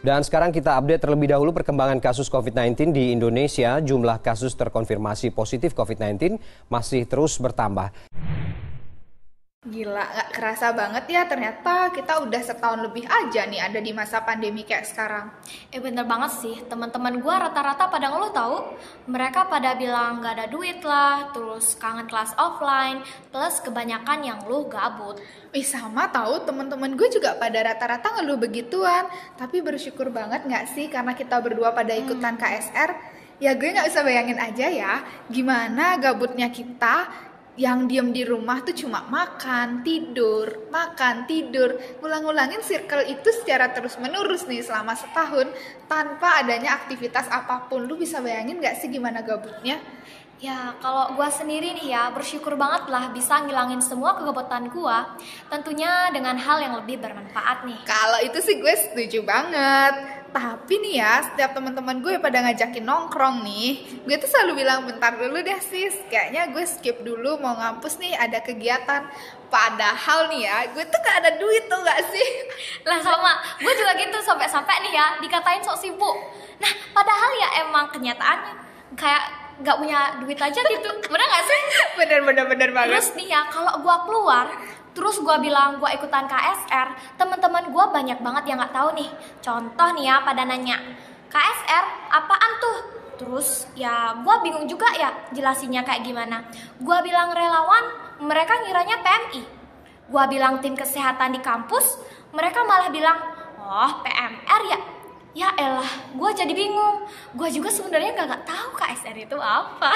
Dan sekarang kita update terlebih dahulu perkembangan kasus COVID-19 di Indonesia. Jumlah kasus terkonfirmasi positif COVID-19 masih terus bertambah. Gila, gak kerasa banget ya, ternyata kita udah setahun lebih aja nih ada di masa pandemi kayak sekarang. Bener banget sih, teman-teman gue rata-rata pada ngeluh tahu. Mereka pada bilang gak ada duit lah, terus kangen kelas offline, plus kebanyakan yang ngeluh gabut. Sama tahu, teman-teman gue juga pada rata-rata ngeluh begituan. Tapi bersyukur banget gak sih karena kita berdua pada ikutan KSR? Ya gue gak bisa bayangin aja ya, gimana gabutnya kita yang diem di rumah tuh cuma makan, tidur, ngulang-ngulangin circle itu secara terus-menerus nih selama setahun tanpa adanya aktivitas apapun. Lu bisa bayangin gak sih gimana gabutnya? Ya, kalau gue sendiri nih ya, bersyukur banget lah bisa ngilangin semua kegabutan gue. Tentunya dengan hal yang lebih bermanfaat nih. Kalau itu sih gue setuju banget. Tapi nih ya, setiap teman-teman gue pada ngajakin nongkrong nih, gue tuh selalu bilang bentar dulu deh sis, kayaknya gue skip dulu mau ngampus nih ada kegiatan. Padahal nih ya, gue tuh gak ada duit tuh gak sih? Lah sama, gue juga gitu sampai-sampai nih ya dikatain sok sibuk. Nah, padahal ya emang kenyataannya kayak gak punya duit aja gitu. Bener gak sih? Bener banget. Terus nih ya, kalau gue keluar terus gue bilang gue ikutan KSR, teman-teman gue banyak banget yang nggak tahu nih. Contoh nih ya, pada nanya KSR apaan tuh? Terus ya gue bingung juga ya jelasinnya kayak gimana. Gue bilang relawan, mereka ngiranya PMI. Gue bilang tim kesehatan di kampus, mereka malah bilang oh PMR ya. Ya elah, gue jadi bingung. Gue juga sebenarnya gak tahu KSR itu apa.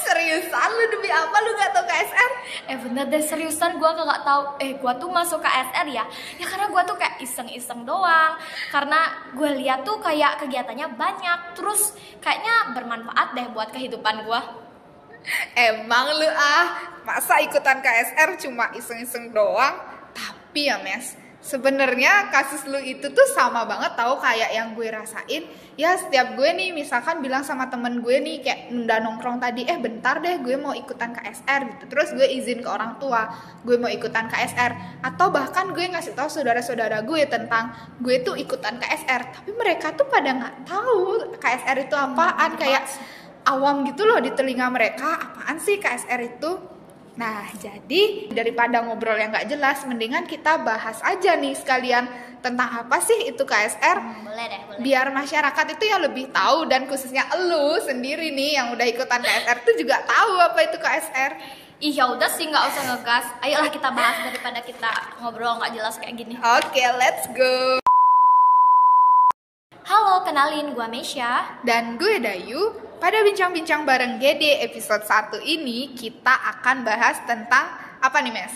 Seriusan lu demi apa lu gak tahu KSR? Bener deh, seriusan gue gak tahu. Gue tuh masuk KSR ya karena gue tuh kayak iseng-iseng doang. Karena gue lihat tuh kayak kegiatannya banyak, terus kayaknya bermanfaat deh buat kehidupan gue. Emang lu masa ikutan KSR cuma iseng-iseng doang? Tapi ya Mes, sebenarnya kasus lu itu tuh sama banget tahu kayak yang gue rasain. Ya setiap gue nih misalkan bilang sama temen gue nih kayak nunda nongkrong tadi, bentar deh gue mau ikutan KSR gitu. Terus gue izin ke orang tua, gue mau ikutan KSR. Atau bahkan gue ngasih tahu saudara-saudara gue tentang gue tuh ikutan KSR. Tapi mereka tuh pada nggak tahu KSR itu apaan, kayak awam gitu loh di telinga mereka, apaan sih KSR itu? Nah, jadi daripada ngobrol yang gak jelas, mendingan kita bahas aja nih sekalian tentang apa sih itu KSR. Boleh deh, boleh. Biar masyarakat itu ya lebih tahu, dan khususnya elu sendiri nih yang udah ikutan KSR tuh juga tahu apa itu KSR. Ya udah sih, nggak usah ngegas. Ayolah kita bahas daripada kita ngobrol nggak jelas kayak gini. Oke, let's go. Halo, kenalin gue Mesya. Dan gue Dayu. Pada bincang-bincang bareng GD episode 1 ini kita akan bahas tentang apa nih Mes?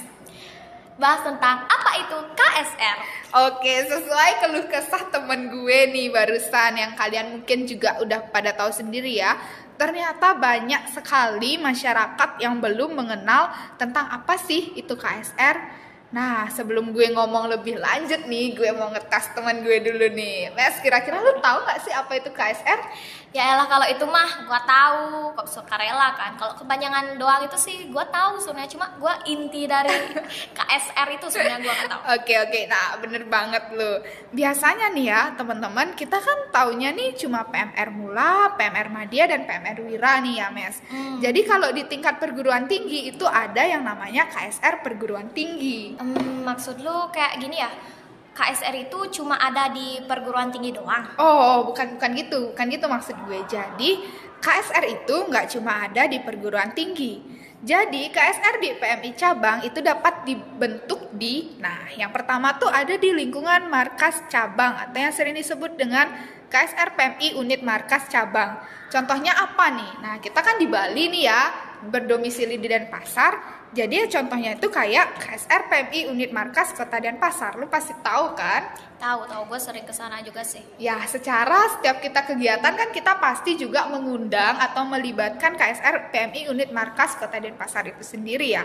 Bahas tentang apa itu KSR. Oke, sesuai keluh kesah temen gue nih barusan yang kalian mungkin juga udah pada tahu sendiri ya. Ternyata banyak sekali masyarakat yang belum mengenal tentang apa sih itu KSR. Nah, sebelum gue ngomong lebih lanjut nih, gue mau ngetes teman gue dulu nih. Mes, kira-kira lu tahu nggak sih apa itu KSR? Ya elah, kalau itu mah gue tahu, kok sukarela kan. Kalau kepanjangan doang itu sih gue tahu sebenarnya, cuma gue inti dari KSR itu sebenarnya gue nggak tahu. Oke, nah bener banget lu. Biasanya nih ya teman-teman, kita kan taunya nih cuma PMR Mula, PMR Madya, dan PMR Wira nih ya Mes. Jadi kalau di tingkat perguruan tinggi itu ada yang namanya KSR perguruan tinggi. Maksud lu kayak gini ya? KSR itu cuma ada di perguruan tinggi doang? Oh, bukan gitu maksud gue. Jadi KSR itu nggak cuma ada di perguruan tinggi. Jadi KSR di PMI cabang itu dapat dibentuk nah yang pertama tuh ada di lingkungan markas cabang atau yang sering disebut dengan KSR PMI unit markas cabang. Contohnya apa nih? Nah, kita kan di Bali nih ya, berdomisili di Denpasar. Jadi contohnya itu kayak KSR PMI unit markas Kota Denpasar. Lu pasti tahu kan? Tahu, gue sering kesana juga sih. Ya, secara setiap kita kegiatan kan kita pasti juga mengundang atau melibatkan KSR PMI unit markas Kota Denpasar itu sendiri ya.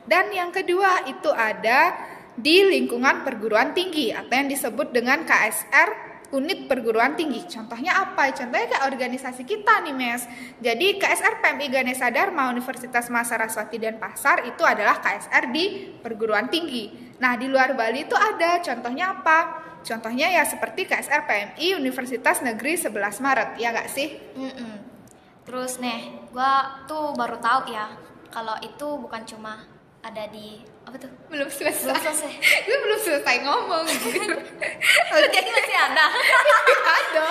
Dan yang kedua itu ada di lingkungan perguruan tinggi atau yang disebut dengan KSR unit perguruan tinggi. Contohnya apa? Contohnya kayak organisasi kita nih Mes. Jadi KSR PMI Ganesha Dharma Universitas Mahasaraswati Denpasar itu adalah KSR di perguruan tinggi. Nah, di luar Bali itu ada, contohnya apa? Contohnya ya seperti KSR PMI Universitas Negeri 11 Maret, ya nggak sih? Terus nih, gue tuh baru tahu ya kalau itu bukan cuma ada di apa tuh? Belum selesai. Gue belum selesai ngomong. Jadi masih ada. Ada.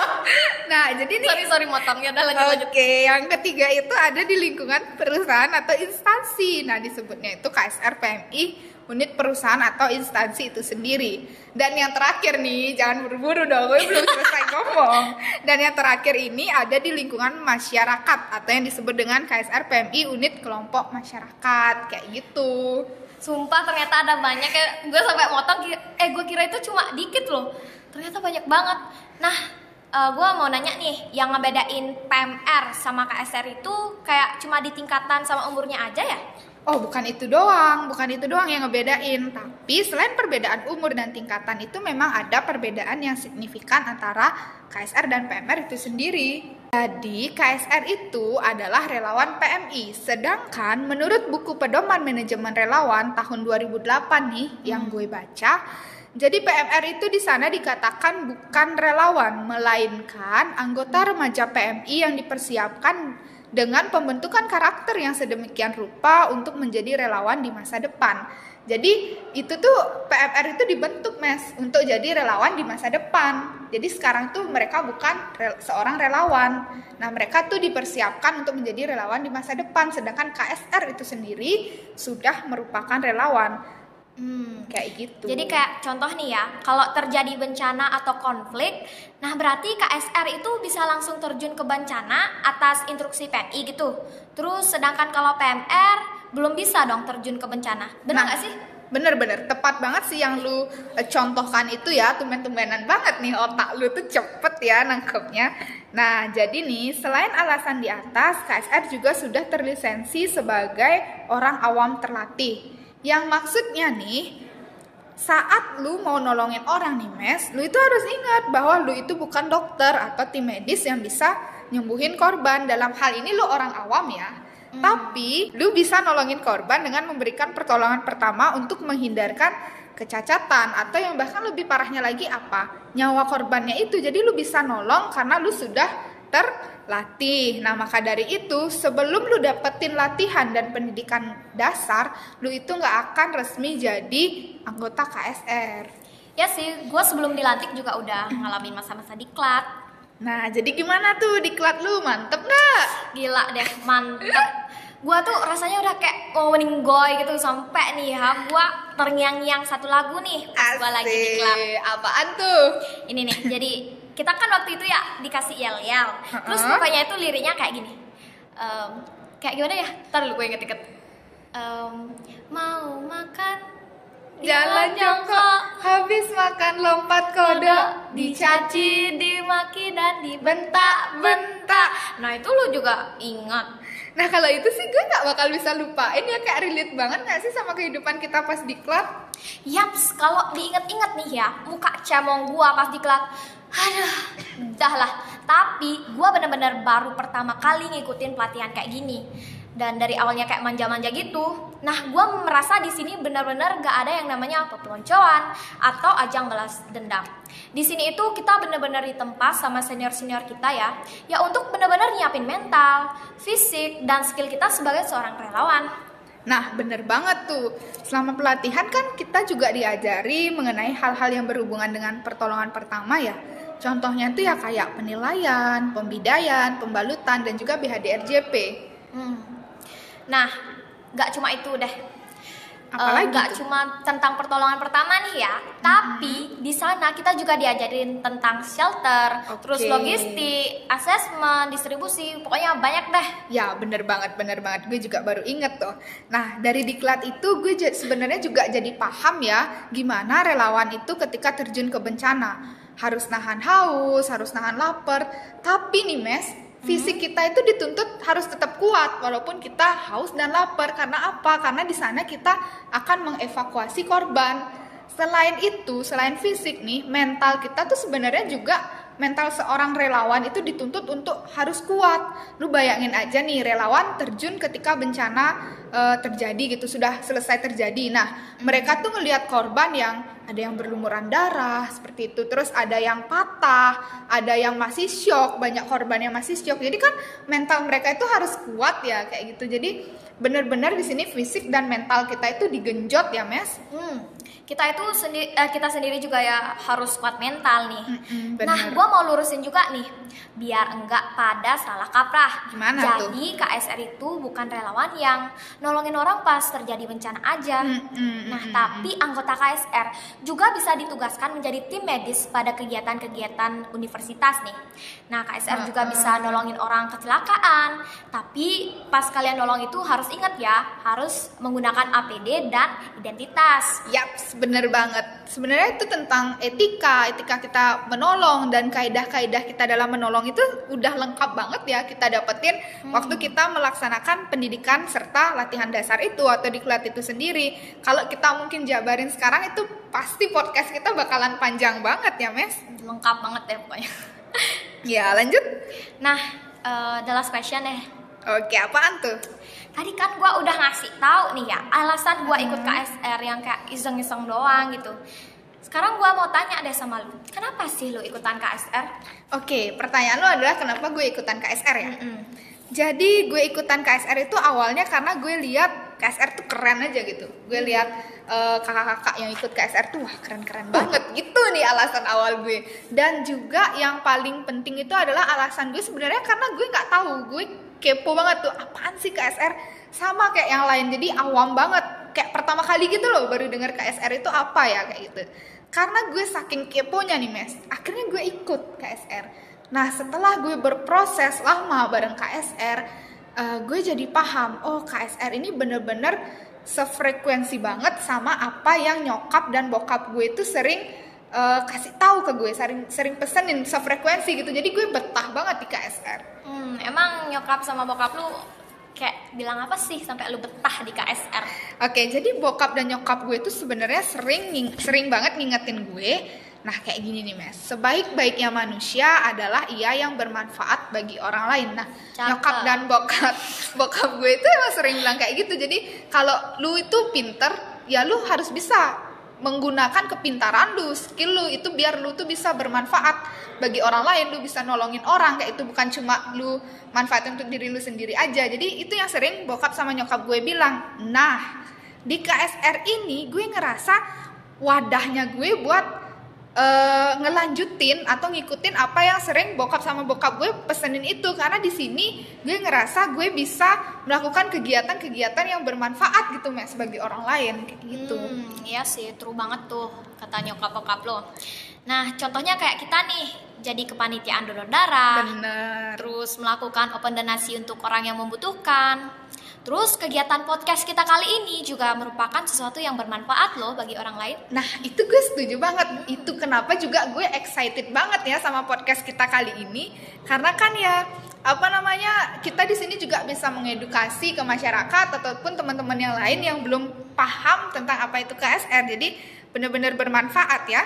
Nah, jadi nih. Sorry motongnya. Lanjut. Oke, yang ketiga itu ada di lingkungan perusahaan atau instansi. Nah, disebutnya itu KSR PMI unit perusahaan atau instansi itu sendiri. Dan yang terakhir nih, jangan buru-buru dong, gue belum selesai ngomong. Dan yang terakhir ini ada di lingkungan masyarakat atau yang disebut dengan KSR PMI unit kelompok masyarakat, kayak gitu. Sumpah ternyata ada banyak ya. Gue sampai motong, gue kira itu cuma dikit loh. Ternyata banyak banget. Nah, gue mau nanya nih, yang ngebedain PMR sama KSR itu kayak cuma di tingkatan sama umurnya aja ya? Oh, bukan itu doang yang ngebedain. Tapi selain perbedaan umur dan tingkatan itu memang ada perbedaan yang signifikan antara KSR dan PMR itu sendiri. Jadi, KSR itu adalah relawan PMI. Sedangkan menurut buku Pedoman Manajemen Relawan tahun 2008 nih yang gue baca, jadi PMR itu di sana dikatakan bukan relawan, melainkan anggota remaja PMI yang dipersiapkan dengan pembentukan karakter yang sedemikian rupa untuk menjadi relawan di masa depan. Jadi itu tuh PMR itu dibentuk untuk jadi relawan di masa depan. Jadi sekarang tuh mereka bukan seorang relawan. Nah, mereka tuh dipersiapkan untuk menjadi relawan di masa depan. Sedangkan KSR itu sendiri sudah merupakan relawan. Kayak gitu. Jadi kayak contoh nih ya, kalau terjadi bencana atau konflik, nah berarti KSR itu bisa langsung terjun ke bencana atas instruksi PMI gitu. Terus sedangkan kalau PMR belum bisa dong terjun ke bencana. Benar nggak sih? Bener, tepat banget sih yang lu contohkan itu ya. Tumben-tumbenan banget nih otak lu tuh cepet ya nangkepnya. Nah, jadi nih selain alasan di atas, KSR juga sudah terlisensi sebagai orang awam terlatih. Yang maksudnya nih, saat lu mau nolongin orang nih lu itu harus ingat bahwa lu itu bukan dokter atau tim medis yang bisa nyembuhin korban. Dalam hal ini lu orang awam ya. Tapi lu bisa nolongin korban dengan memberikan pertolongan pertama untuk menghindarkan kecacatan, atau yang bahkan lebih parahnya lagi nyawa korbannya itu. Jadi lu bisa nolong karena lu sudah terlatih. Nah, maka dari itu sebelum lu dapetin latihan dan pendidikan dasar, lu itu nggak akan resmi jadi anggota KSR. Ya sih, gue sebelum dilantik juga udah ngalamin masa-masa diklat. Nah, jadi gimana tuh diklat lu? Mantep nggak? Gila deh, mantep. Gue tuh rasanya udah kayak mau meninggoy gitu. Sampai nih ya, gue terngiang-ngiang satu lagu nih pas gue lagi diklat. Apaan tuh? Ini nih, jadi kita kan waktu itu ya dikasih yel-yel. Terus pokoknya itu liriknya kayak gini. Kayak gimana ya? Ntar dulu gue inget-inget. Mau makan jalan jongkok, habis makan lompat kodok, dicaci, dimaki, dan dibentak-bentak. Nah, itu lu juga ingat. Nah, kalau itu sih gue gak bakal bisa lupain ya. Kayak relate banget gak sih sama kehidupan kita pas diklat? Yaps, kalau diinget-inget nih ya, muka cemong gua pas diklat, aduh, dah lah. Tapi gua bener-bener baru pertama kali ngikutin pelatihan kayak gini. Dan dari awalnya kayak manja-manja gitu. Nah, gue merasa di sini benar-benar gak ada yang namanya peloncoan atau ajang balas dendam. Di sini itu kita benar-benar ditempa sama senior-senior kita ya untuk benar-benar nyiapin mental, fisik, dan skill kita sebagai seorang relawan. Nah, bener banget tuh. Selama pelatihan kan kita juga diajari mengenai hal-hal yang berhubungan dengan pertolongan pertama ya. Contohnya tuh ya kayak penilaian, pembidaian, pembalutan, dan juga BHDRJP. Nah, gak cuma itu deh. Apalagi gak cuma tentang pertolongan pertama nih ya, tapi di sana kita juga diajarin tentang shelter, terus logistik, asesmen, distribusi, pokoknya banyak deh. Ya, bener banget. Gue juga baru inget tuh. Nah, dari diklat itu gue sebenarnya juga jadi paham ya, gimana relawan itu ketika terjun ke bencana. Harus nahan haus, harus nahan lapar. Tapi nih fisik kita itu dituntut harus tetap kuat walaupun kita haus dan lapar. Karena apa? Karena di sana kita akan mengevakuasi korban. Selain itu, selain fisik nih, mental kita tuh sebenarnya juga mental seorang relawan itu dituntut untuk harus kuat. Lu bayangin aja nih, relawan terjun ketika bencana terjadi gitu, sudah selesai terjadi. Nah, mereka tuh ngelihat korban yang ada yang berlumuran darah seperti itu, terus ada yang patah, ada yang masih syok, banyak korban yang masih syok. Jadi kan mental mereka itu harus kuat ya kayak gitu. Jadi benar-benar di sini fisik dan mental kita itu digenjot ya, Mes. Kita sendiri juga ya harus kuat mental nih. Bener. Nah, gue mau lurusin juga nih, biar enggak pada salah kaprah. Gimana tuh? Jadi KSR itu bukan relawan yang nolongin orang pas terjadi bencana aja. Tapi anggota KSR juga bisa ditugaskan menjadi tim medis pada kegiatan-kegiatan universitas nih. Nah, KSR juga bisa nolongin orang kecelakaan. Tapi pas kalian nolong itu harus ingat ya, harus menggunakan APD dan identitas. Yaps, bener banget. Sebenarnya itu tentang etika kita menolong, dan kaidah-kaidah kita dalam menolong itu udah lengkap banget ya kita dapetin waktu kita melaksanakan pendidikan serta latihan dasar itu atau diklat itu sendiri. Kalau kita mungkin jabarin sekarang itu pasti podcast kita bakalan panjang banget ya, Mes. Lengkap banget ya pokoknya. Ya, lanjut. Nah, the last question deh. Oke, apaan tuh? Tadi kan gue udah ngasih tahu nih ya alasan gue ikut KSR yang kayak iseng-iseng doang gitu. Sekarang gue mau tanya deh sama lu, kenapa sih lu ikutan KSR? Oke, pertanyaan lu adalah kenapa gue ikutan KSR ya? Jadi gue ikutan KSR itu awalnya karena gue lihat KSR tuh keren aja gitu. Gue lihat kakak-kakak yang ikut KSR tuh wah keren-keren banget gitu nih alasan awal gue. Dan juga yang paling penting itu adalah alasan gue sebenarnya karena gue nggak tahu, gue kepo banget tuh apaan sih KSR, sama kayak yang lain, jadi awam banget, kayak pertama kali gitu loh baru dengar KSR itu apa ya kayak gitu. Karena gue saking keponya nih, Mes, akhirnya gue ikut KSR. Nah, setelah gue berproses lama bareng KSR, gue jadi paham, oh KSR ini bener-bener sefrekuensi banget sama apa yang nyokap dan bokap gue itu sering kasih tahu ke gue, sering pesenin, sefrekuensi gitu. Jadi gue betah banget di KSR. Emang nyokap sama bokap lu kayak bilang apa sih sampai lu betah di KSR? Oke, jadi bokap dan nyokap gue itu sebenarnya sering banget ngingetin gue. Nah, kayak gini nih, Mes. Sebaik-baiknya manusia adalah ia yang bermanfaat bagi orang lain. Nah, nyokap dan bokap gue itu emang sering bilang kayak gitu. Jadi, kalau lu itu pinter, ya lu harus bisa menggunakan kepintaran lu, skill lu itu biar lu tuh bisa bermanfaat bagi orang lain, lu bisa nolongin orang, kayak itu bukan cuma lu manfaatin untuk diri lu sendiri aja. Jadi itu yang sering bokap sama nyokap gue bilang. Nah, di KSR ini gue ngerasa wadahnya gue buat ngelanjutin atau ngikutin apa yang sering bokap sama bokap gue pesenin itu, karena di sini gue ngerasa gue bisa melakukan kegiatan-kegiatan yang bermanfaat gitu, Mes, bagi orang lain kayak gitu. Iya sih, true banget tuh kata nyokap bokap lo. Nah, contohnya kayak kita nih jadi kepanitiaan donor darah. Bener. Terus melakukan open donasi untuk orang yang membutuhkan. Terus kegiatan podcast kita kali ini juga merupakan sesuatu yang bermanfaat loh bagi orang lain. Nah, itu gue setuju banget. Itu kenapa juga gue excited banget ya sama podcast kita kali ini. Karena kan ya, kita di sini juga bisa mengedukasi ke masyarakat ataupun teman-teman yang lain yang belum paham tentang apa itu KSR. Jadi benar-benar bermanfaat ya.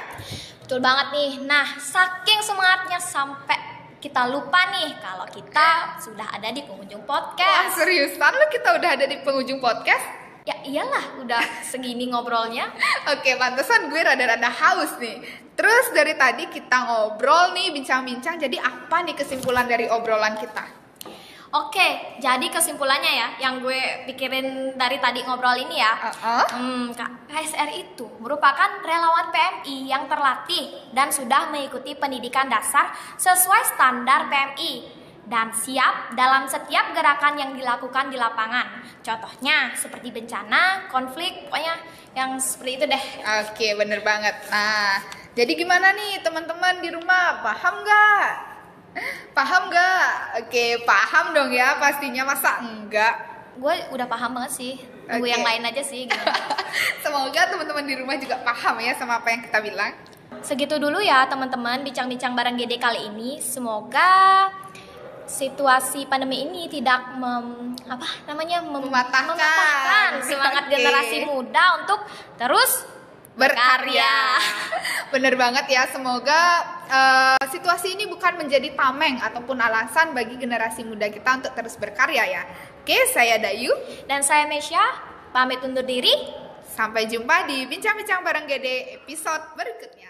Betul banget nih. Nah, saking semangatnya sampai kita lupa nih kalau kita sudah ada di penghujung Wah, podcast. seriusan lu kita udah ada di penghujung podcast? Ya iyalah, udah segini ngobrolnya. Oke, pantesan gue rada-rada haus nih. Terus dari tadi kita ngobrol nih, bincang-bincang. Jadi apa nih kesimpulan dari obrolan kita? Oke, jadi kesimpulannya ya, yang gue pikirin dari tadi ngobrol ini ya, KSR itu merupakan relawan PMI yang terlatih dan sudah mengikuti pendidikan dasar sesuai standar PMI dan siap dalam setiap gerakan yang dilakukan di lapangan. Contohnya seperti bencana, konflik, pokoknya yang seperti itu deh. Oke, bener banget. Nah, jadi gimana nih teman-teman di rumah? Paham nggak? Paham nggak? Oke, paham dong ya pastinya, masa enggak? Gue udah paham banget sih. Tunggu yang lain aja sih. Semoga teman-teman di rumah juga paham ya sama apa yang kita bilang. Segitu dulu ya teman-teman bincang-bincang bareng GD kali ini. Semoga situasi pandemi ini tidak mematahkan Mematahkan. semangat Oke. generasi muda untuk terus berkarya. Bener banget ya, semoga situasi ini bukan menjadi tameng ataupun alasan bagi generasi muda kita untuk terus berkarya ya. Oke, saya Dayu. Dan saya Mesya, pamit undur diri. Sampai jumpa di Bincang-Bincang bareng Gede episode berikutnya.